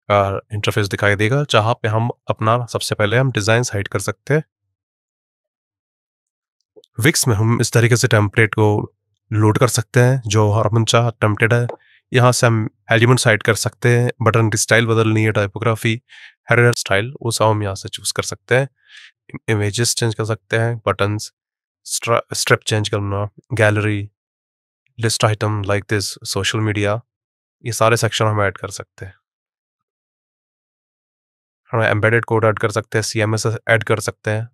Interface दिखाई देगा, जहाँ पे हम अपना सबसे पहले हम डिज़ाइन हाइड कर सकते हैं। विक्स में हम इस तरीके से टेम्पलेट को लोड कर सकते हैं जो हरमन चाह टेम्पलेट है। यहाँ से हम एलिमेंट्स हाइड कर सकते हैं, बटन की स्टाइल बदलनी है, टाइपोग्राफी, हेडर स्टाइल, वो सब हम यहाँ से चूज़ कर सकते हैं। इमेजेस चेंज कर सकते हैं, बटन्स, स्ट्रिप चेंज करना, gallery, list item like this, social media, ये सारे सेक्शन हम ऐड कर सकते हैं। हम एम्बेडेड कोड ऐड कर सकते हैं, CMS ऐड कर सकते हैं।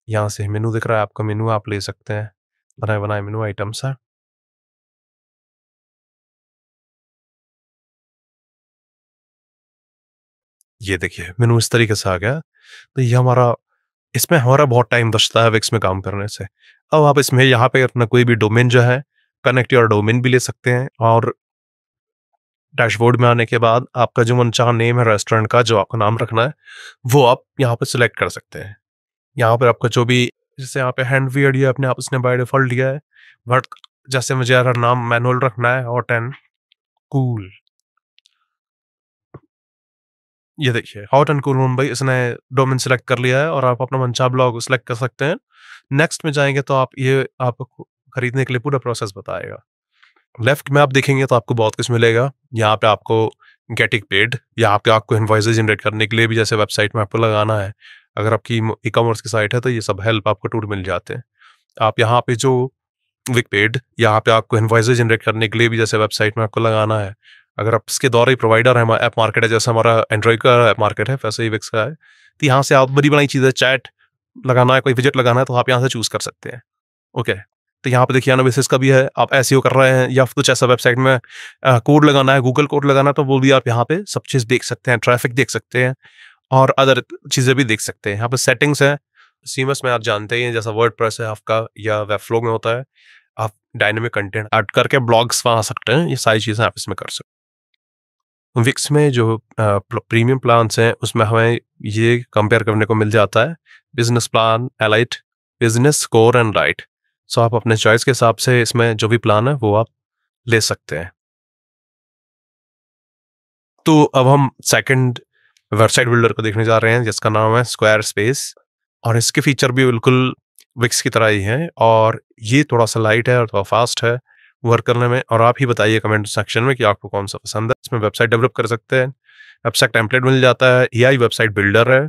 यहाँ से मेनू दिख रहा है आपको, मेनू आप ले सकते हैं, बनाए बनाए मेनू आइटम्स हैं। ये देखिए मेनू इस तरीके से आ गया। तो ये हमारा, इसमें हमारा बहुत टाइम बचता है विक्स में काम करने से। अब आप इसमें यहाँ पे अपना कोई भी डोमेन जो है, कनेक्ट योर डोमेन भी ले सकते हैं, और डैशबोर्ड में आने के बाद आपका जो मनचाहा नेम है रेस्टोरेंट का, जो आपका नाम रखना है, वो आप यहाँ पे सिलेक्ट कर सकते हैं। यहाँ पर आपका जो भी, जैसे यहाँ पे हैंड वियर्ड ये अपने आप उसने बाय डिफॉल्ट दिया है, बट जैसे मुझे यार नाम मैनुअल रखना है, हॉट एंड कूल, ये देखिए हॉट एंड कूल मुंबई इसने डोमेन सेलेक्ट कर लिया है, और आप अपना मनचाहा ब्लॉग सेलेक्ट कर सकते हैं। नेक्स्ट में जाएंगे तो आप ये आपको खरीदने के लिए पूरा प्रोसेस बताएगा। लेफ्ट में आप देखेंगे तो आपको बहुत कुछ मिलेगा। यहाँ पे आपको गेटिंग पेड, यहाँ पे आपको इनवॉइसेस जनरेट करने के लिए भी, जैसे वेबसाइट में आपको लगाना है, अगर आपकी ई कॉमर्स की साइट है तो ये सब हेल्प आपको टूल मिल जाते हैं। आप यहाँ पे जो विक पेड, यहाँ पे आपको इनवॉइसेस जनरेट करने के लिए भी, जैसे वेबसाइट में आपको लगाना है, अगर आप इसके द्वारा ही प्रोवाइडर है, ऐप मार्केट है, जैसे हमारा एंड्रॉइड का ऐप मार्केट है वैसे ही विक्स का है, तो यहाँ से आप बड़ी बनाई चीज़ें, चैट लगाना है, कोई विजेट लगाना है, तो आप यहाँ से चूज़ कर सकते हैं। ओके, तो यहाँ पे देखिए एनालिसिस का भी है, आप एसईओ कर रहे हैं या फिर कुछ ऐसा वेबसाइट में कोड लगाना है, गूगल कोड लगाना है, तो वो भी आप यहाँ पे सब चीज़ देख सकते हैं, ट्रैफिक देख सकते हैं, और अदर चीज़ें भी देख सकते हैं। यहाँ पे सेटिंग्स है, सीमस में आप जानते ही हैं, जैसा वर्डप्रेस है आपका या वेबफ्लो में होता है, आप डायनामिक कंटेंट ऐड करके ब्लॉग्स बना सकते हैं, ये सारी चीज़ें आप इसमें कर सकते हैं। विक्स में जो प्रीमियम प्लान्स हैं उसमें हमें ये कंपेयर करने को मिल जाता है, business plan, elite, business, core and right. So आप अपने चॉइस के हिसाब से इसमें जो भी प्लान है वो आप ले सकते हैं। तो अब हम सेकंड वेबसाइट बिल्डर को देखने जा रहे हैं, जिसका नाम है स्क्वायर स्पेस, और इसके फीचर भी बिल्कुल विक्स की तरह ही हैं, और ये थोड़ा सा लाइट है और थोड़ा फास्ट है वर्क करने में। और आप ही बताइए कमेंट सेक्शन में कि आपको कौन सा पसंद है। इसमें वेबसाइट डेवलप कर सकते हैं, वेबसाइट टेम्पलेट मिल जाता है, एआई वेबसाइट बिल्डर है,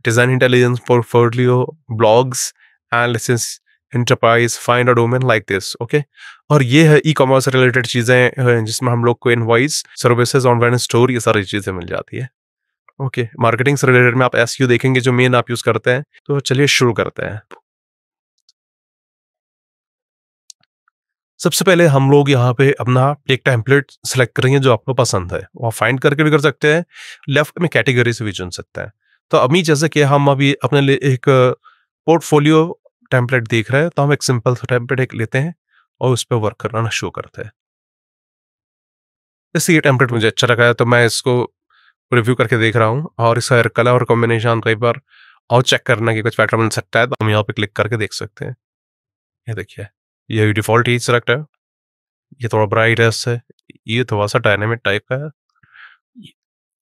design intelligence, portfolio, blogs, analysis, enterprise, find a domain like this. Okay, और ये है ई कॉमर्स से रिलेटेड चीज़ें, जिसमें हम लोग को इनवॉइस, सर्विसेज, ऑनलाइन स्टोर, ये सारी चीज़ें मिल जाती है। ओके, मार्केटिंग से रिलेटेड में आप एसईओ देखेंगे जो मेन आप यूज़ करते हैं। तो चलिए शुरू करते हैं। सबसे पहले हम लोग यहाँ पे अपना एक टेम्पलेट सेलेक्ट करेंगे जो आपको पसंद है, और फाइंड करके भी कर सकते हैं, लेफ्ट में कैटेगरी से भी चुन सकते हैं। तो अभी जैसे कि हम अभी अपने लिए एक पोर्टफोलियो टेम्पलेट देख रहे हैं, तो हम एक सिंपल सा टेम्पलेट एक लेते हैं और उस पर वर्क करना शुरू करते हैं। जैसे ये टेम्पलेट मुझे अच्छा लगा है तो मैं इसको रिव्यू करके देख रहा हूँ, और इसका कलर और कॉम्बिनेशन कई बार और चेक करना कि कुछ पैटर्न मिल सकता है, तो हम यहाँ पे क्लिक करके देख सकते हैं। ये देखिए, ये डिफ़ॉल्ट ही सेलेक्ट है, ये थोड़ा ब्राइट है इससे, ये थोड़ा-सा डायनामिक टाइप का है,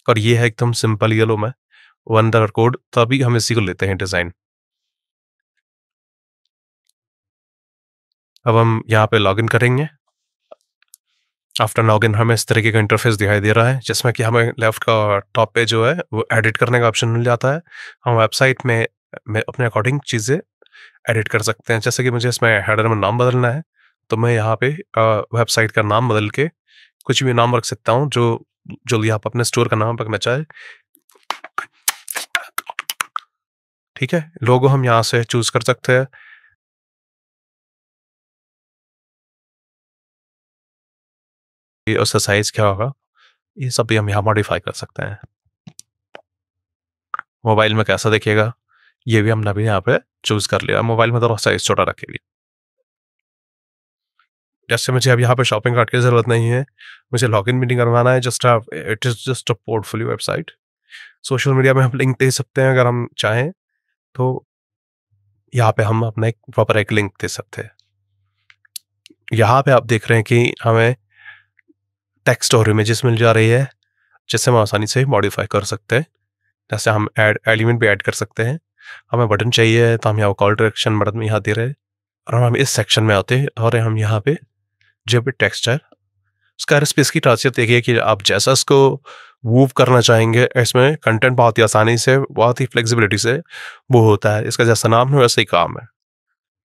और ये है एकदम सिंपल येलो में, वन कलर कोड, तो अभी हम इसी को लेते हैं डिज़ाइन। अब हम यहाँ पे लॉगिन करेंगे। आफ्टर लॉगिन हमें इस तरीके का इंटरफेस दिखाई दे रहा है, जिसमें कि हमें लेफ्ट का टॉप पे जो है वो एडिट करने का ऑप्शन मिल जाता है। हम वेबसाइट में अपने अकॉर्डिंग चीज़ें एडिट कर सकते हैं। जैसे कि मुझे इसमें हेडर में नाम बदलना है, तो मैं यहाँ पे वेबसाइट का नाम बदल के कुछ भी नाम रख सकता हूँ, जो भी आप अपने स्टोर का नाम रखना चाहे। ठीक है, लोगो हम यहाँ से चूज़ कर सकते हैं, कि उसका साइज़ क्या होगा, ये सब भी हम यहाँ मॉडिफाई कर सकते हैं। मोबाइल में कैसा दिखेगा, ये भी हमने अभी यहाँ पे चूज़ कर लिया। मोबाइल में थोड़ा साइज़ छोटा रखेंगे। जैसे मुझे अब यहाँ पे शॉपिंग कार्ट की ज़रूरत नहीं है, मुझे लॉगिन भी नहीं करवाना है, it is just a portfolio website. Social media में हम लिंक दे सकते हैं अगर हम चाहें, तो यहाँ पे हम अपना एक प्रॉपर एक लिंक दे सकते हैं। यहाँ पे आप देख रहे हैं कि हमें टेक्स्ट और इमेजेस मिल जा रही है, जिससे हम आसानी से मॉडिफाई कर सकते हैं। जैसे हम ऐड एलिमेंट भी ऐड कर सकते हैं। हमें बटन चाहिए तो हम यहाँ कॉल टू एक्शन बटन में यहाँ दे रहे हैं, और हम इस सेक्शन में आते हैं और हम यहाँ पे जो भी टेक्स्ट है उसका स्पेस की खासियत देखिए कि आप जैसा इसको मूव करना चाहेंगे, इसमें कंटेंट बहुत ही आसानी से, बहुत ही फ्लेक्सिबिलिटी से वो होता है। इसका जैसा नाम है वैसे ही काम है।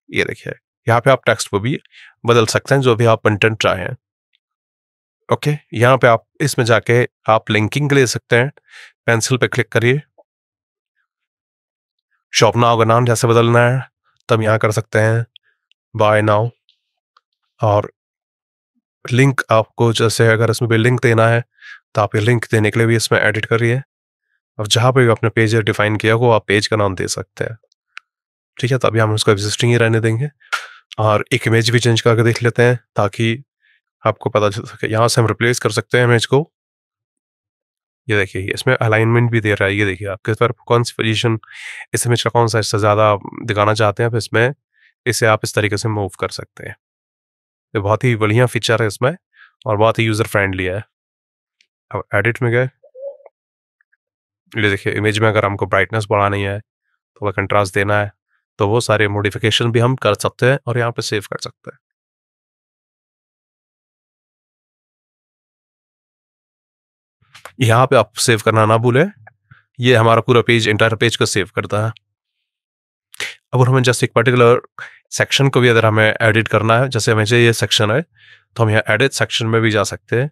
ये देखिए, यहाँ पे आप टेक्स्ट को भी बदल सकते हैं जो भी आप कंटेंट चाहें। ओके, यहाँ पे आप इसमें जाके आप लिंकिंग ले सकते हैं। पेंसिल पे क्लिक करिए, शॉप नाउ का नाम जैसे बदलना है तब यहाँ कर सकते हैं, बाय नाउ। और लिंक आपको जैसे अगर इसमें भी लिंक देना है तो आप ये लिंक देने के लिए भी इसमें एडिट करिए। अब जहाँ पे भी आपने पेज डिफाइन किया वो आप पेज का नाम दे सकते हैं। ठीक है, तो अभी हम उसको एग्जिस्टिंग ही रहने देंगे, और एक इमेज भी चेंज करके देख लेते हैं ताकि आपको पता चल सके। यहाँ से हम रिप्लेस कर सकते हैं इमेज को। ये देखिए, इसमें अलाइनमेंट भी दे रहा है। ये देखिए आप किस तरफ कौन सी पोजीशन इस इमेज का कौन सा हिस्सा ज़्यादा दिखाना चाहते हैं, फिर इसमें इसे आप इस तरीके से मूव कर सकते हैं। ये बहुत ही बढ़िया फीचर है इसमें, और बहुत ही यूज़र फ्रेंडली है। अब एडिट में गए, ये देखिए इमेज में अगर हमको ब्राइटनेस बढ़ानी है, थोड़ा कंट्रास्ट देना है, तो वो सारे मॉडिफिकेशन भी हम कर सकते हैं और यहाँ पे सेव कर सकते हैं। यहाँ पे आप सेव करना ना भूलें, ये हमारा पूरा पेज, इंटायर पेज को सेव करता है। अगर हमें जैसे एक पर्टिकुलर सेक्शन को भी अगर हमें एडिट करना है, जैसे हमें ये सेक्शन है तो हम यहाँ एडिट सेक्शन में भी जा सकते हैं।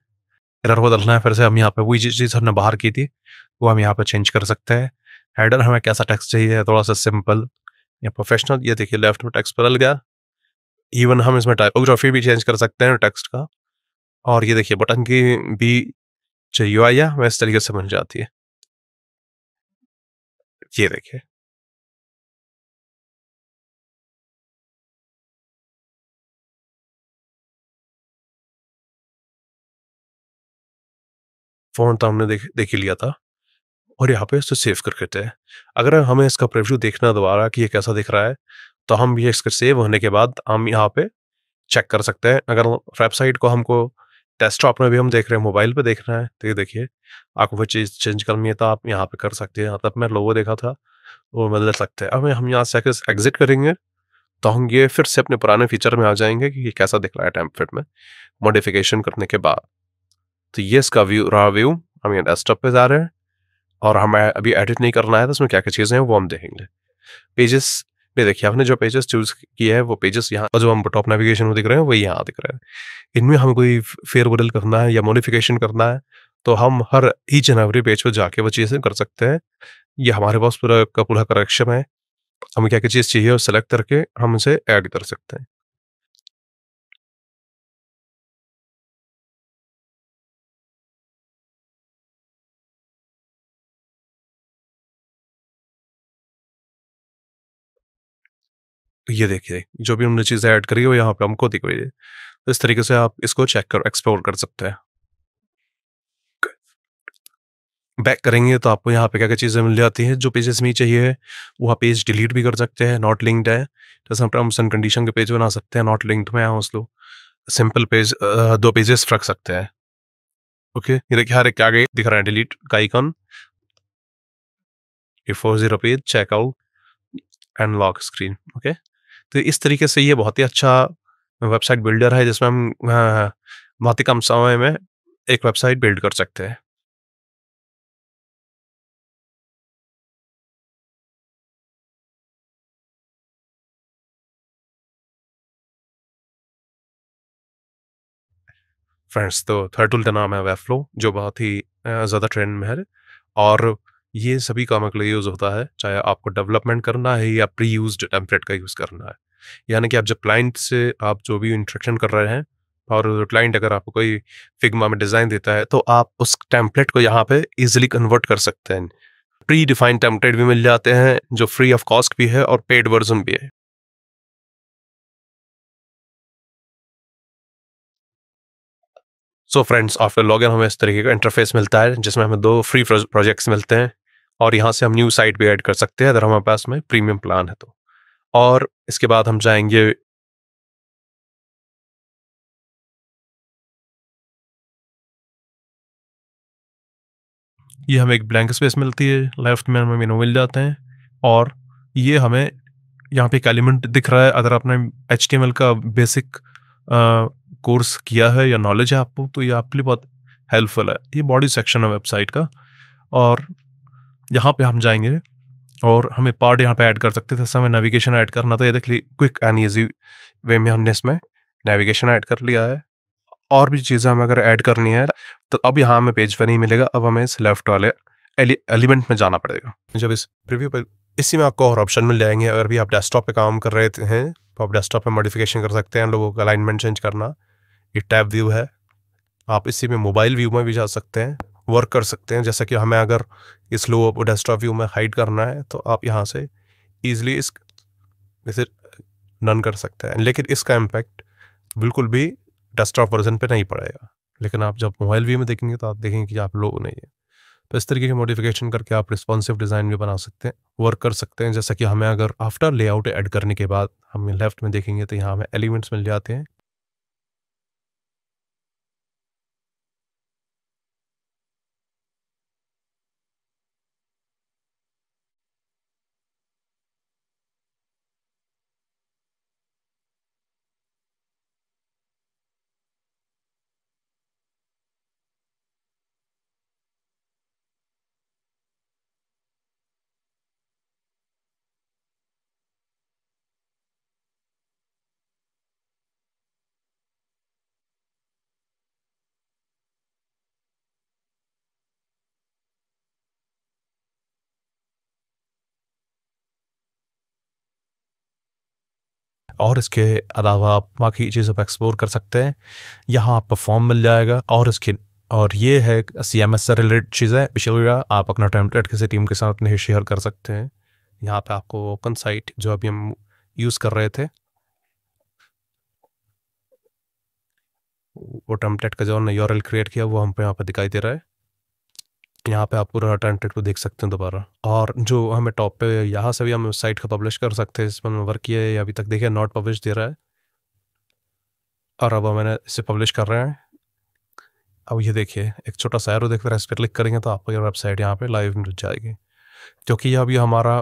एरर बदलना है फिर से हम यहाँ पे वही चीज़ हमने बाहर की थी वो हम यहाँ पे चेंज कर सकते हैं। हेडर हमें कैसा टेक्स्ट चाहिए, थोड़ा सा सिंपल या प्रोफेशनल। ये देखिए लेफ्ट में टेक्स्ट बदल गया। इवन हम इसमें टाइपोग्राफी भी चेंज कर सकते हैं टेक्स्ट का। और ये देखिए बटन की भी जो यूआई है वह इस तरीके से बन जाती है। ये देखिए, फ़ोन तो हमने देख ही लिया था, और यहाँ पे इसे सेव कर लेते हैं। अगर हमें इसका प्रीव्यू देखना दोबारा कि ये कैसा दिख रहा है, तो हम ये इसके सेव होने के बाद हम यहाँ पे चेक कर सकते हैं। अगर वेबसाइट को हमको डेस्कटॉप में भी हम देख रहे हैं, मोबाइल पे देखना है, तो ये देखिए आपको वो चीज़ चेंज करनी है तो आप यहाँ पे कर सकते हैं। यहाँ तक मैं लोगो देखा था, वो बदल सकते हैं। अब हम यहाँ से एग्जिट करेंगे तो हम ये फिर से अपने पुराने फीचर में आ जाएंगे कि ये कैसा दिख रहा है टेम्पलेट में मॉडिफिकेशन करने के बाद। तो ये इसका व्यू रहा। व्यू हम ये डेस्कटॉप पे जा रहे हैं, और हमें अभी एडिट नहीं करना है तो उसमें क्या क्या चीज़ें हैं वो हम देखेंगे। पेजेस पे देखिए, आपने जो पेजेस चूज किए हैं वो पेजेस यहाँ जो हम टॉप नेविगेशन में दिख रहे हैं वही यहाँ दिख रहे हैं। इनमें हमें कोई फेरबदल करना है या मॉडिफिकेशन करना है तो हम हर ईच एंड एवरी पेज पर जाके वो चीज़ें कर सकते हैं। ये हमारे पास पूरा का पूरा करेक्शन है। हमें क्या क्या चीज़ चाहिए और सेलेक्ट करके हम उसे ऐड कर सकते हैं। तो ये देखिए जो भी हमने चीज़ें ऐड करी है वो यहाँ पे हमको दिख रही है। तो इस तरीके से आप इसको चेक कर एक्सप्लोर कर सकते हैं। बैक करेंगे तो आपको यहाँ पे क्या क्या चीज़ें मिल जाती हैं। जो पेजेस नहीं चाहिए वो आप पेज डिलीट भी कर सकते हैं। नॉट लिंक्ड है, जैसे हम टर्म्स एंड कंडीशन के पेज बना सकते हैं। नॉट लिंक्ड में यहाँ उसको सिंपल पेज 2 पेजेस रख सकते हैं। ओके, ये देखिए हर एक के आगे दिख रहा है डिलीट का आइकन। ये 40 page checkout and lock screen. Okay, तो इस तरीके से ये बहुत ही अच्छा वेबसाइट बिल्डर है जिसमें हम बहुत ही कम समय में एक वेबसाइट बिल्ड कर सकते हैं। फ्रेंड्स, तो थर्ड टूल का नाम है वेबफ्लो, जो बहुत ही ज़्यादा ट्रेंड में है, और ये सभी कामों के लिए यूज़ होता है, चाहे आपको डेवलपमेंट करना है या प्री यूज्ड टेम्पलेट का यूज़ करना है। यानी कि आप जब क्लाइंट से आप जो भी इंटरेक्शन कर रहे हैं, और क्लाइंट अगर आपको कोई फिग्मा में डिज़ाइन देता है तो आप उस टेम्पलेट को यहाँ पे ईजिली कन्वर्ट कर सकते हैं। प्री डिफाइंड टेम्पलेट भी मिल जाते हैं जो फ्री ऑफ कॉस्ट भी है और पेड वर्जन भी है। सो फ्रेंड्स, आफ्टर लॉगिन हमें इस तरीके का इंटरफेस मिलता है जिसमें हमें 2 फ्री प्रोजेक्ट्स मिलते हैं, और यहाँ से हम न्यू साइट भी ऐड कर सकते हैं अगर हमारे पास में प्रीमियम प्लान है तो। और इसके बाद हम जाएँगे ये हमें एक ब्लैंक स्पेस मिलती है, लेफ्ट में हमें मेनू मिल जाते हैं, और ये हमें यहाँ पे एक एलिमेंट दिख रहा है। अगर आपने HTML का बेसिक कोर्स किया है या नॉलेज है आपको, तो ये आपके लिए बहुत हेल्पफुल है। ये बॉडी सेक्शन है वेबसाइट का, और यहाँ पे हम जाएंगे और हमें पार्ट यहाँ पे ऐड कर सकते थे। जैसे हमें नेविगेशन ऐड करना था, ये देख ली क्विक एंड ईजी वे में हमने इसमें नेविगेशन ऐड कर लिया है। और भी चीज़ें हमें अगर ऐड करनी है तो अब यहाँ हमें पेज पर नहीं मिलेगा, अब हमें इस लेफ्ट वाले एलिमेंट में जाना पड़ेगा। जब इस प्रीव्यू पर इसी में आपको और ऑप्शन मिल जाएंगे। अगर भी आप डेस्कटॉप पे काम कर रहे हैं तो आप डेस्कटॉप पे मॉडिफिकेशन कर सकते हैं, लोगों का अलाइनमेंट चेंज करना। ये टैब व्यू है, आप इसी में मोबाइल व्यू में भी जा सकते हैं, वर्क कर सकते हैं। जैसे कि हमें अगर इस लो डेस्कटॉप व्यू में हाइड करना है तो आप यहाँ से ईजिली इसे नन कर सकते हैं, लेकिन इसका इम्पैक्ट बिल्कुल भी डेस्कटॉप वर्जन पे नहीं पड़ेगा। लेकिन आप जब मोबाइल व्यू में देखेंगे तो आप देखेंगे कि आप लो नहीं है। तो इस तरीके की मॉडिफिकेशन करके आप रिस्पॉन्सिव डिज़ाइन भी बना सकते हैं, वर्क कर सकते हैं। जैसा कि हमें अगर आफ्टर लेआउट ऐड करने के बाद हम लेफ्ट में देखेंगे तो यहाँ हमें एलिमेंट्स मिल जाते हैं। और इसके अलावा आप बाकी चीज़ों पर एक्सप्लोर कर सकते हैं। यहाँ आपको फॉर्म मिल जाएगा, और ये है CMS से रिलेटेड चीज़ है। पिछले आप अपना टेम्पलेट किसी टीम के साथ नहीं शेयर कर सकते हैं। यहाँ पे आपको ओपन साइट जो अभी हम यूज़ कर रहे थे, वो टेम्पलेट का जो हमने URL क्रिएट किया वो हम पे यहाँ पे दिखाई दे रहा है। यहाँ पे आप पूरा टेम्पलेट को देख सकते हैं दोबारा। और जो हमें टॉप पे यहाँ से भी हम साइट को पब्लिश कर सकते हैं। इस पर हमने वर्क किया है, अभी तक देखिए नॉट पब्लिश दे रहा है, और अब मैंने इसे पब्लिश कर रहे हैं। अब ये देखिए एक छोटा सा एरो देखकर इस पर क्लिक करेंगे तो आपको ये वेबसाइट यहाँ पे लाइव मिल जाएगी। क्योंकि ये अभी हमारा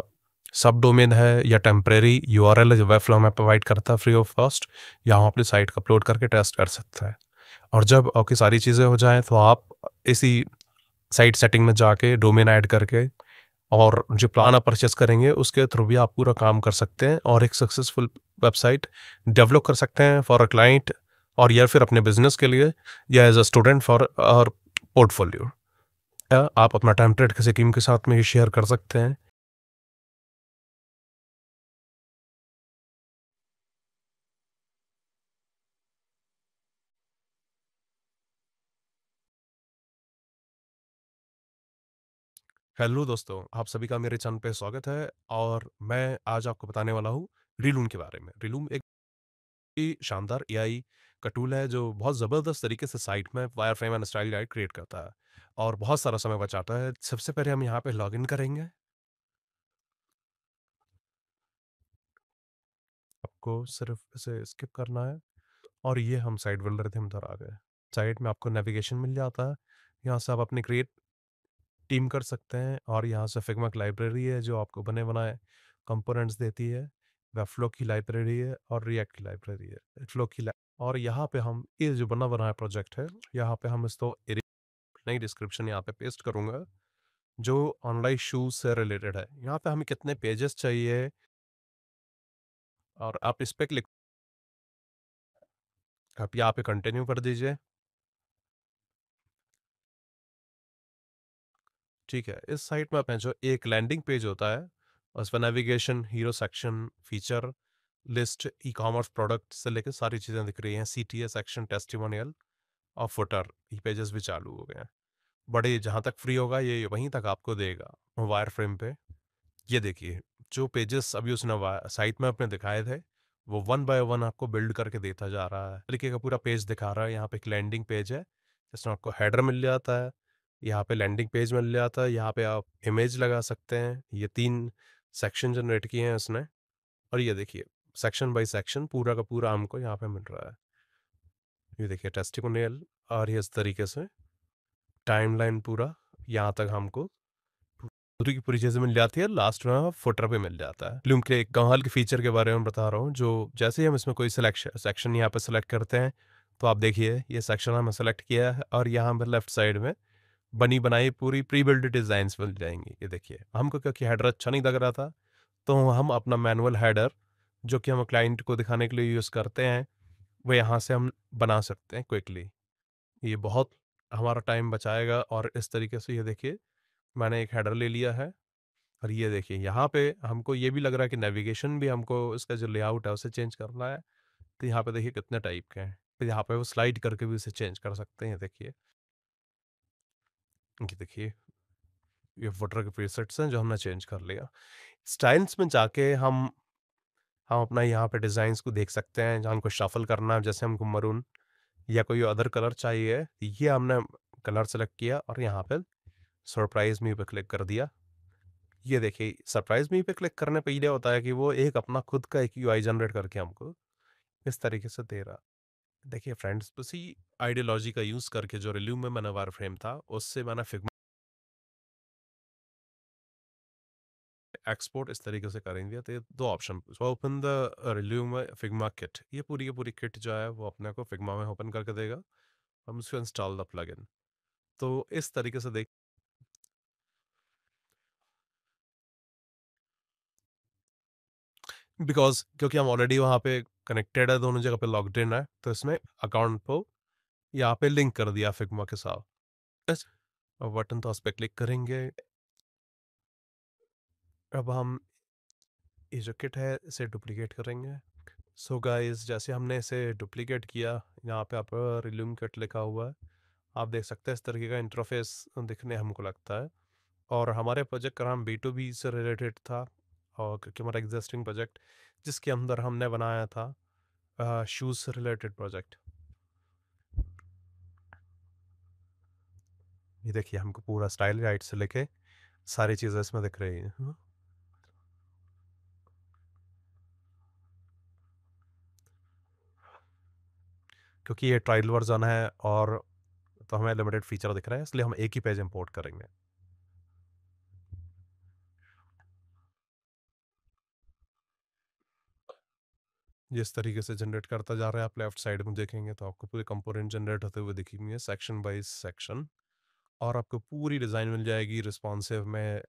सब डोमेन है या टेम्परेरी URL है जो वेबफ्लो हमें प्रोवाइड करता है फ्री ऑफ कॉस्ट, यहाँ अपनी साइट को अपलोड करके टेस्ट कर सकता है। और जब आपकी सारी चीज़ें हो जाएं तो आप इसी साइट सेटिंग में जाके डोमेन ऐड करके और जो प्लान आप परचेस करेंगे उसके थ्रू भी आप पूरा काम कर सकते हैं और एक सक्सेसफुल वेबसाइट डेवलप कर सकते हैं फॉर अ क्लाइंट, और या फिर अपने बिजनेस के लिए, या एज अ स्टूडेंट फॉर और पोर्टफोलियो। आप अपना टेम्पलेट किसी टीम के साथ में ही शेयर कर सकते हैं। हेलो दोस्तों, आप सभी का मेरे चैनल पे स्वागत है, और मैं आज आपको बताने वाला हूँ रीलूम के बारे में। रीलूम एक ही शानदार AI का टूल है जो बहुत ज़बरदस्त तरीके से साइट में wire frame and style guide create करता है और बहुत सारा समय बचाता है। सबसे पहले हम यहाँ पे लॉगिन करेंगे। आपको सिर्फ इसे स्किप करना है, और ये हम साइट बिल्डर थे, हम इधर आ गए। साइट में आपको नेविगेशन मिल जाता है, यहाँ से आप अपनी क्रिएट टीम कर सकते हैं, और यहाँ से फिग्मा की लाइब्रेरी है जो आपको बने बनाए कंपोनेंट्स देती है। वेबफ्लो की लाइब्रेरी है और रिएक्ट की लाइब्रेरी है, फ्लो की और यहाँ पे हम ये जो बना बनाया प्रोजेक्ट है, यहाँ पे हम इसको नई डिस्क्रिप्शन यहाँ पे पेस्ट करूँगा जो ऑनलाइन शूज से रिलेटेड है। यहाँ पे हमें कितने पेजेस चाहिए, और आप इस पे क्लिक, आप यहाँ पे कंटिन्यू कर दीजिए। ठीक है, इस साइट में अपने जो एक लैंडिंग पेज होता है उस पर navigation, hero section, feature list, e commerce product से लेकर सारी चीज़ें दिख रही हैं। CTA सेक्शन, टेस्टिमोनियल और फुटर, ये पेजेस भी चालू हो गए हैं। बड़े जहाँ तक फ्री होगा ये वहीं तक आपको देगा वायर फ्रेम पे। ये देखिए जो पेजेस अभी उसने साइट में अपने दिखाए थे वो वन बाय वन आपको बिल्ड करके देता जा रहा है। तरीके का पूरा पेज दिखा रहा है। यहाँ पे एक लैंडिंग पेज है जिसमें आपको हेडर मिल जाता है, यहाँ पे लैंडिंग पेज मिल जाता है, यहाँ पे आप इमेज लगा सकते हैं। ये 3 सेक्शन जनरेट किए हैं उसने, और ये देखिए सेक्शन बाय सेक्शन पूरा का पूरा हमको यहाँ पे मिल रहा है। ये देखिए टेस्टिमोनियल, और ये इस तरीके से टाइमलाइन पूरा यहाँ तक हमको पूरी की पूरी चीज़ें मिल जाती है, लास्ट में फुटर पे मिल जाता है। लूम के एक कमाल के फीचर के बारे में बता रहा हूँ, जो जैसे ही हम इसमें कोई सेक्शन यहाँ पे सेलेक्ट करते हैं, तो आप देखिए ये सेक्शन हमने सेलेक्ट किया है और यहाँ पर लेफ्ट साइड में बनी बनाई पूरी प्री बिल्ड डिज़ाइंस मिल जाएंगी। ये देखिए, हमको क्योंकि हेडर अच्छा नहीं लग रहा था, तो हम अपना मैनुअल हेडर जो कि हम क्लाइंट को दिखाने के लिए यूज़ करते हैं, वो यहाँ से हम बना सकते हैं क्विकली। ये बहुत हमारा टाइम बचाएगा। और इस तरीके से ये देखिए, मैंने एक हेडर ले लिया है और ये देखिए यहाँ पे हमको ये भी लग रहा है कि नेविगेशन भी हमको इसका जो लेआउट है उसे चेंज करना है। तो यहाँ पे देखिए कितने टाइप के हैं, तो यहाँ पे वो स्लाइड करके भी उसे चेंज कर सकते हैं। देखिए, ये देखिए, ये फुटर के प्रीसेट्स हैं जो हमने चेंज कर लिया। स्टाइल्स में जाके हम अपना यहाँ पे डिज़ाइंस को देख सकते हैं, जहाँ हमको शफल करना है, जैसे हमको मरून या कोई अदर कलर चाहिए, ये हमने कलर सेलेक्ट किया और यहाँ पे सरप्राइज मी पे क्लिक कर दिया। ये देखिए, सरप्राइज मी पे क्लिक करने पे ये होता है कि वो एक अपना खुद का एक यूआई जनरेट करके हमको इस तरीके से दे रहा। देखिए फ्रेंड्स, उसी आइडियोलॉजी का यूज़ करके जो रिल्यूम में मैंने वायर फ्रेम था, उससे मैंने फिग्मा एक्सपोर्ट इस तरीके से करेंगे। तो ये दो option, open the Relume Figma kit, ये पूरी की पूरी किट जो है वो अपने को फिग्मा में ओपन करके देगा। हम उसको इंस्टॉल द प्लगइन। तो इस तरीके से देख, बिकॉज क्योंकि हम ऑलरेडी वहाँ पे कनेक्टेड है, दोनों जगह पे लॉग्ड इन है, तो इसमें अकाउंट को यहाँ पे लिंक कर दिया फिग्मा के साथ। बस, अब बटन तो उस पर क्लिक करेंगे। अब हम ये जो किट है इसे डुप्लीकेट करेंगे। सो गाइस, जैसे हमने इसे डुप्लीकेट किया, यहाँ पे आप रिल्यूम किट लिखा हुआ है, आप देख सकते हैं इस तरीके का इंटरफेस दिखने हमको लगता है। और हमारे प्रोजेक्ट का नाम B2B से रिलेटेड था, और क्योंकि हमारा एग्जिस्टिंग प्रोजेक्ट जिसके अंदर हमने बनाया था शूज़ से रिलेटेड प्रोजेक्ट। ये देखिए, हमको पूरा स्टाइल गाइड से लेके सारी चीज़ें इसमें दिख रही हैं। क्योंकि ये ट्रायल वर्जन है और तो हमें लिमिटेड फीचर दिख रहा है, इसलिए हम एक ही पेज इंपोर्ट करेंगे। जिस तरीके से जनरेट करता जा रहा है, आप लेफ्ट साइड में देखेंगे तो आपको पूरे कंपोनेंट जनरेट होते हुए दिखेंगे, सेक्शन बाय सेक्शन। और आपको पूरी डिज़ाइन मिल जाएगी रिस्पॉन्सिव में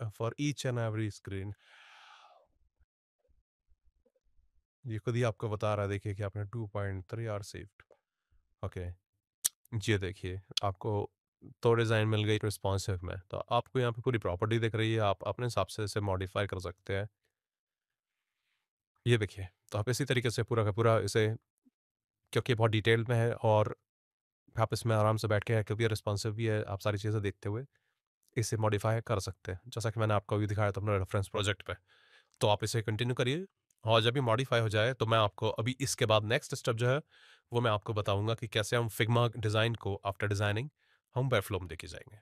for each and every screen. ये खुद ही आपको बता रहा है, देखिए कि आपने 2.3 आर सेव्ड। ओके, ये देखिए आपको तो डिज़ाइन मिल गई रिस्पॉन्सिव में, तो आपको यहाँ पे पूरी प्रॉपर्टी दिख रही है, आप अपने हिसाब से इसे मॉडिफाई कर सकते हैं। ये देखिए, तो आप इसी तरीके से पूरा का पूरा इसे, क्योंकि बहुत डिटेल में है और आप इसमें आराम से बैठ के, क्योंकि रिस्पॉन्सिव भी है, आप सारी चीज़ें देखते हुए इसे मॉडिफाई कर सकते हैं, जैसा कि मैंने आपको अभी दिखाया था अपने रेफरेंस प्रोजेक्ट पे। तो आप इसे कंटिन्यू करिए, और जब भी मॉडिफाई हो जाए तो मैं आपको अभी इसके बाद नेक्स्ट स्टेप जो है वो मैं आपको बताऊंगा कि कैसे हम फिग्मा डिज़ाइन को आफ्टर डिज़ाइनिंग हम वेबफ्लो में लेके जाएंगे।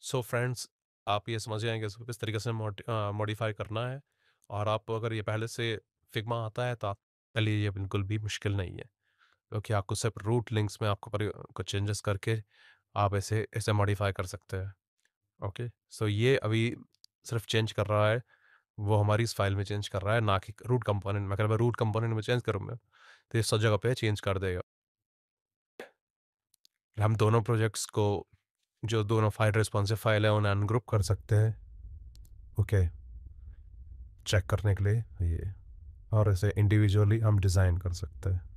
सो फ्रेंड्स, आप ये समझ जाएंगे इसको किस तरीके से मॉडिफाई करना है। और आप अगर ये पहले से फिग्मा आता है तो आपके लिए ये बिल्कुल भी मुश्किल नहीं है, क्योंकि आपको सिर्फ रूट लिंक्स में आपको कुछ चेंजेस करके आप ऐसे ऐसे मॉडिफाई कर सकते हैं। ओके, सो ये अभी सिर्फ चेंज कर रहा है, वो हमारी इस फाइल में चेंज कर रहा है, ना कि रूट कंपोनेंट में। अगर मैं रूट कंपोनेंट में चेंज करूँगा तो ये सब जगह पे चेंज कर देगा। हम दोनों प्रोजेक्ट्स को, जो दोनों फाइल रिस्पॉन्सिव फाइल है, उन्हें अनग्रुप कर सकते हैं। ओके, चेक करने के लिए ये, और इसे इंडिविजुअली हम डिज़ाइन कर सकते हैं।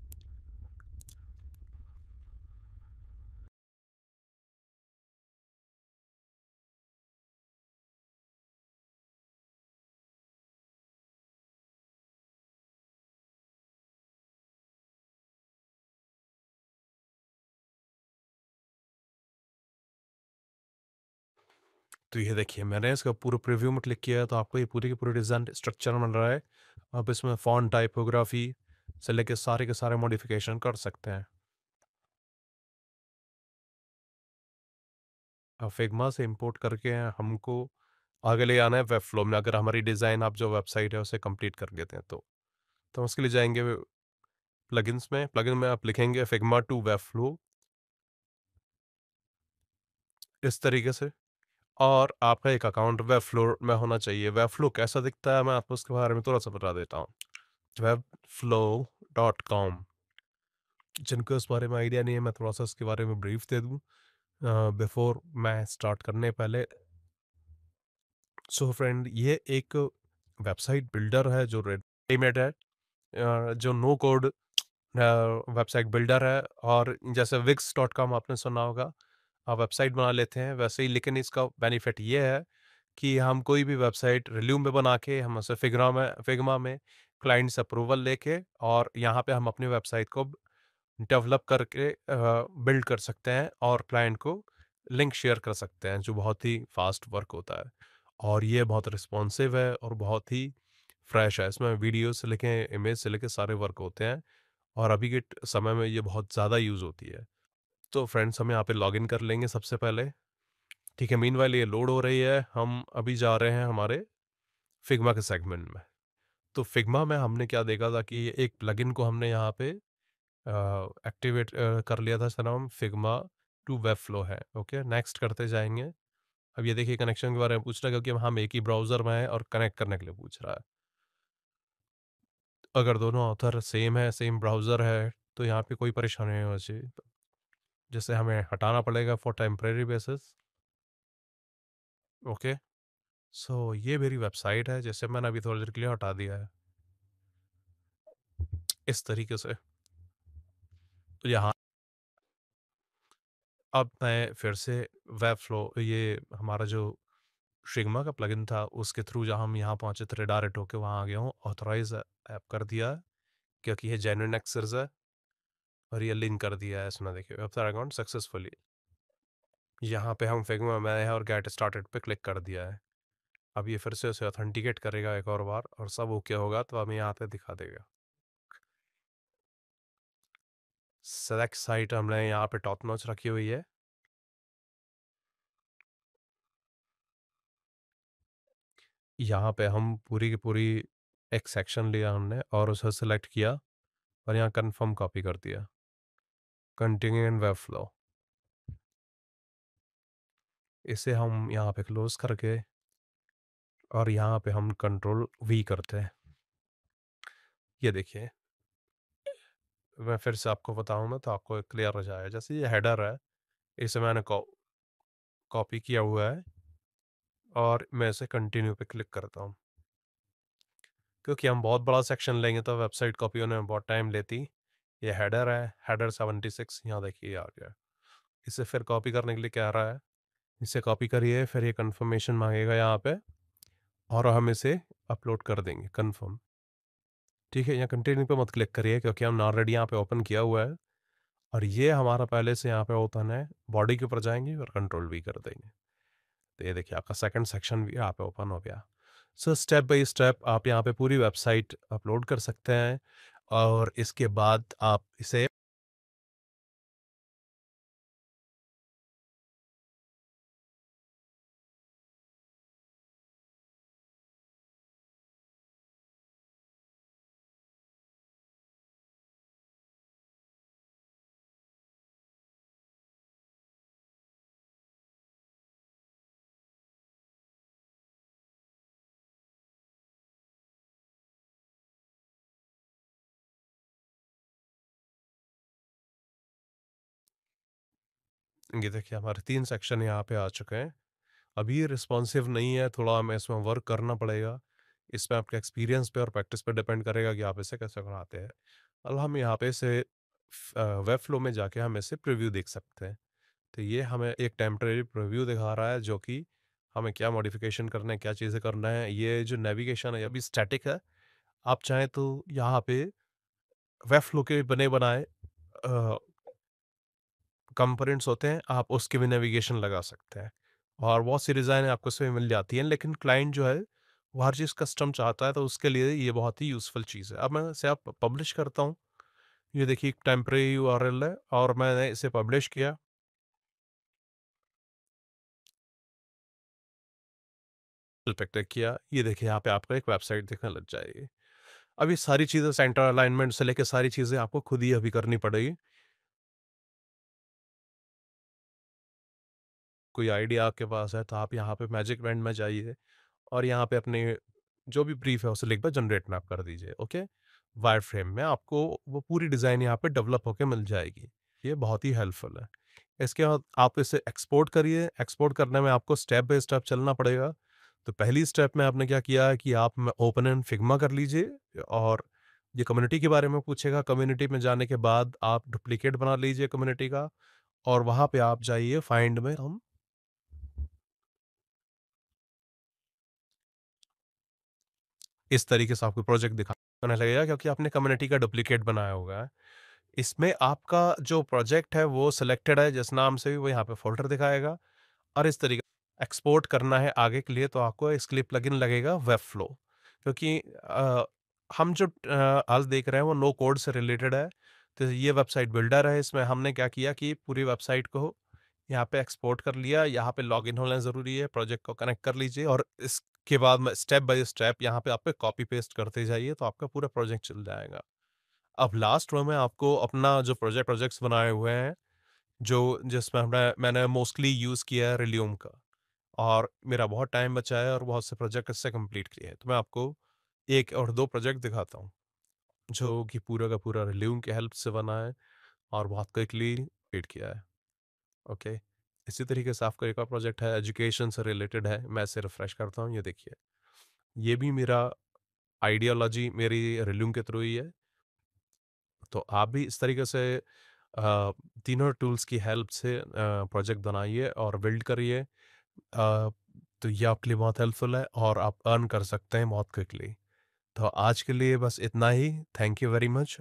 तो ये देखिए, मैंने इसका पूरा प्रीव्यू में क्लिक किया है, तो आपको ये पूरी की पूरी डिज़ाइन स्ट्रक्चर मिल रहा है। आप इसमें फॉन्ट टाइपोग्राफी से लेके सारे के सारे मॉडिफिकेशन कर सकते हैं। अब फिग्मा से इंपोर्ट करके हमको आगे ले आना है वेब फ्लो में। अगर हमारी डिज़ाइन, आप जो वेबसाइट है उसे कंप्लीट कर लेते हैं तो उसके लिए जाएंगे प्लगइन्स में। प्लगइन में आप लिखेंगे फिग्मा टू वेब फ्लो, इस तरीके से। और आपका एक अकाउंट वेबफ्लो में होना चाहिए। वेबफ्लो कैसा दिखता है, मैं आपको उसके बारे में थोड़ा-सा बता देता हूँ। webflow.com, जिनको इस बारे में आइडिया नहीं है, मैं थोड़ा-सा इसके बारे में ब्रीफ दे दूँ बिफोर मैं स्टार्ट करने पहले। सो फ्रेंड, ये एक वेबसाइट बिल्डर है जो रेडीमेड है, जो नो कोड वेबसाइट बिल्डर है। और जैसे wix.com आपने सुना होगा, आप वेबसाइट बना लेते हैं वैसे ही, लेकिन इसका बेनिफिट ये है कि हम कोई भी वेबसाइट रिल्यूम में बना के हम उसे फिग्मा में क्लाइंट से अप्रूवल लेके और यहाँ पे हम अपनी वेबसाइट को डेवलप करके बिल्ड कर सकते हैं और क्लाइंट को लिंक शेयर कर सकते हैं, जो बहुत ही फास्ट वर्क होता है। और ये बहुत रिस्पॉन्सिव है और बहुत ही फ्रेश है। इसमें वीडियो से लेके इमेज से लेके सारे वर्क होते हैं और अभी के समय में ये बहुत ज़्यादा यूज़ होती है। तो फ्रेंड्स, हम यहाँ पे लॉगिन कर लेंगे सबसे पहले। ठीक है, मीनवाइल ये लोड हो रही है। हम अभी जा रहे हैं हमारे फिग्मा के सेगमेंट में। तो फिग्मा में हमने क्या देखा था कि एक प्लगइन को हमने यहाँ पे एक्टिवेट कर लिया था, इसका नाम फिग्मा टू वेब फ्लो है। ओके, नेक्स्ट करते जाएंगे। अब ये देखिए कनेक्शन के बारे में पूछ रहा है, क्योंकि हम एक ही ब्राउज़र में हैं और कनेक्ट करने के लिए पूछ रहा है। अगर दोनों ऑथर सेम है, सेम ब्राउज़र है, तो यहाँ पे कोई परेशानी नहीं होनी चाहिए। जैसे हमें हटाना पड़ेगा फॉर टेम्परेरी बेसिस। ओके, सो ये मेरी वेबसाइट है, जैसे मैंने अभी थोड़ी देर के लिए हटा दिया है इस तरीके से। तो यहाँ अब मैं फिर से वेब फ्लो, ये हमारा जो फिग्मा का प्लगइन था उसके थ्रू जहाँ हम यहाँ पहुँचे थे, डायरेक्ट होके वहाँ आ गया हूँ। ऑथराइज ऐप कर दिया है, क्योंकि ये जेन्युइन एक्सेस है और ये लिंक कर दिया है इसने। देखिए, वेबसाइट अकाउंट सक्सेसफुली। यहाँ पे हम फिग्मा में हैं और गेट स्टार्टेड पे क्लिक कर दिया है। अब ये फिर से उसे ऑथेंटिकेट करेगा एक और बार, और सब ओके होगा तो हमें यहाँ पे दिखा देगा। सेलेक्ट साइट हमने यहाँ पे टॉप नॉच रखी हुई है। यहाँ पे हम पूरी की पूरी एक सेक्शन लिया हमने और उसे सेलेक्ट किया और यहाँ कंफर्म कॉपी कर दिया। कंटिन्यू इन वेब फ्लो, इसे हम यहाँ पे क्लोज करके और यहाँ पे हम कंट्रोल वी करते हैं। ये देखिए, मैं फिर से आपको बताऊँ ना तो आपको क्लियर हो जाएगा। जैसे ये हेडर है, इसे मैंने कॉपी किया हुआ है और मैं इसे कंटिन्यू पे क्लिक करता हूँ, क्योंकि हम बहुत बड़ा सेक्शन लेंगे तो वेबसाइट कॉपी होने में बहुत टाइम लेती। ये हेडर है, हेडर 76, यहाँ देखिए आ गया। इसे फिर कॉपी करने के लिए क्या आ रहा है, इसे कॉपी करिए, फिर ये कंफर्मेशन मांगेगा यहाँ पे और हम इसे अपलोड कर देंगे कंफर्म। ठीक है, यहाँ कंटिन्यू पे मत क्लिक करिए, क्योंकि हमने ऑलरेडी यहाँ पे ओपन किया हुआ है और ये हमारा पहले से यहाँ पे ओपन है। बॉडी के ऊपर जाएंगे और कंट्रोल भी कर देंगे, तो ये देखिए आपका सेकंड सेक्शन भी यहाँ पे ओपन हो गया। सो स्टेप बाय स्टेप आप यहाँ पे पूरी वेबसाइट अपलोड कर सकते हैं और इसके बाद आप इसे ये देखिए हमारे 3 सेक्शन यहाँ पे आ चुके हैं। अभी ये रिस्पॉन्सिव नहीं है, थोड़ा हमें इसमें वर्क करना पड़ेगा। इसमें आपके एक्सपीरियंस पे और प्रैक्टिस पे डिपेंड करेगा कि आप इसे कैसे बनाते हैं। अब हम यहाँ पे इसे वेब फ्लो में जाके हम इसे प्रीव्यू देख सकते हैं। तो ये हमें एक टेम्परेरी प्रीव्यू दिखा रहा है, जो कि हमें क्या मॉडिफिकेशन करना है, क्या चीज़ें करना है। ये जो नेविगेशन है, ये अभी स्टैटिक है। आप चाहें तो यहाँ पे वेब फ्लो के बने बनाए कंपोनेंट्स होते हैं, आप उसके भी नेविगेशन लगा सकते हैं और बहुत सी डिज़ाइन आपको उसमें मिल जाती हैं। लेकिन क्लाइंट जो है वो हर चीज़ कस्टम चाहता है, तो उसके लिए ये बहुत ही यूज़फुल चीज़ है। अब मैं इसे आप पब्लिश करता हूँ। ये देखिए एक टेम्परेरी यूआरएल है और मैंने इसे पब्लिश किया, पे क्लिक किया। ये देखिए यहाँ पे आपको एक वेबसाइट दिखने लग जाएगी। अब ये सारी चीज़ें सेंटर अलाइनमेंट से लेके सारी चीज़ें आपको खुद ही अभी करनी पड़ेगी। कोई आइडिया आपके पास है तो आप यहाँ पे मैजिक बैंड में जाइए और यहाँ पे अपने जो भी ब्रीफ है उसे लिख कर जनरेट मैप कर दीजिए। ओके, वायर फ्रेम में आपको वो पूरी डिज़ाइन यहाँ पे डेवलप होके मिल जाएगी। ये बहुत ही हेल्पफुल है। इसके बाद आप इसे एक्सपोर्ट करिए। एक्सपोर्ट करने में आपको स्टेप बाय स्टेप चलना पड़ेगा। तो पहली स्टेप में आपने क्या किया है कि आप ओपन एंड फिग्मा कर लीजिए और ये कम्युनिटी के बारे में पूछेगा। कम्युनिटी में जाने के बाद आप डुप्लीकेट बना लीजिए कम्युनिटी का और वहाँ पे आप जाइए फाइंड में हम इस तरीके से आपको प्रोजेक्ट दिखाने लगेगा क्योंकि आपने कम्युनिटी का डुप्लीकेट बनाया होगा है। इसमें आपका जो प्रोजेक्ट है वो सिलेक्टेड है जिस नाम से भी वो यहाँ पे फ़ोल्डर दिखाएगा और इस तरीके एक्सपोर्ट करना है आगे के लिए तो आपको इसके लिए प्लगइन लगेगा वेबफ्लो क्योंकि हम जो आज देख रहे हैं वो नो कोड से रिलेटेड है। तो ये वेबसाइट बिल्डर है, इसमें हमने क्या किया कि पूरी वेबसाइट को यहाँ पे एक्सपोर्ट कर लिया। यहाँ पे लॉगिन होना ज़रूरी है, प्रोजेक्ट को कनेक्ट कर लीजिए और इसके बाद में स्टेप बाय स्टेप यहाँ पे आप पे कॉपी पेस्ट करते जाइए तो आपका पूरा प्रोजेक्ट चल जाएगा। अब लास्ट रो में आपको अपना जो प्रोजेक्ट्स बनाए हुए हैं, जो जिसमें मैंने मोस्टली यूज़ किया है रिल्यूम का और मेरा बहुत टाइम बचा है और बहुत से प्रोजेक्ट इससे कंप्लीट किए हैं। तो मैं आपको 1 और 2 प्रोजेक्ट दिखाता हूँ, जो कि पूरा का पूरा रिल्यूम की हेल्प से बना है और बहुत क्विकली कंप्लीट किया है। ओके, इसी तरीके से आपका एक और प्रोजेक्ट है एजुकेशन से रिलेटेड है, मैं इसे रिफ्रेश करता हूँ, ये देखिए। ये भी मेरा आइडियोलॉजी मेरी रिल्यूम के थ्रू ही है। तो आप भी इस तरीके से तीनों टूल्स की हेल्प से प्रोजेक्ट बनाइए और बिल्ड करिए। तो ये आपके लिए बहुत हेल्पफुल है और आप अर्न कर सकते हैं बहुत क्विकली। तो आज के लिए बस इतना ही। Thank you very much.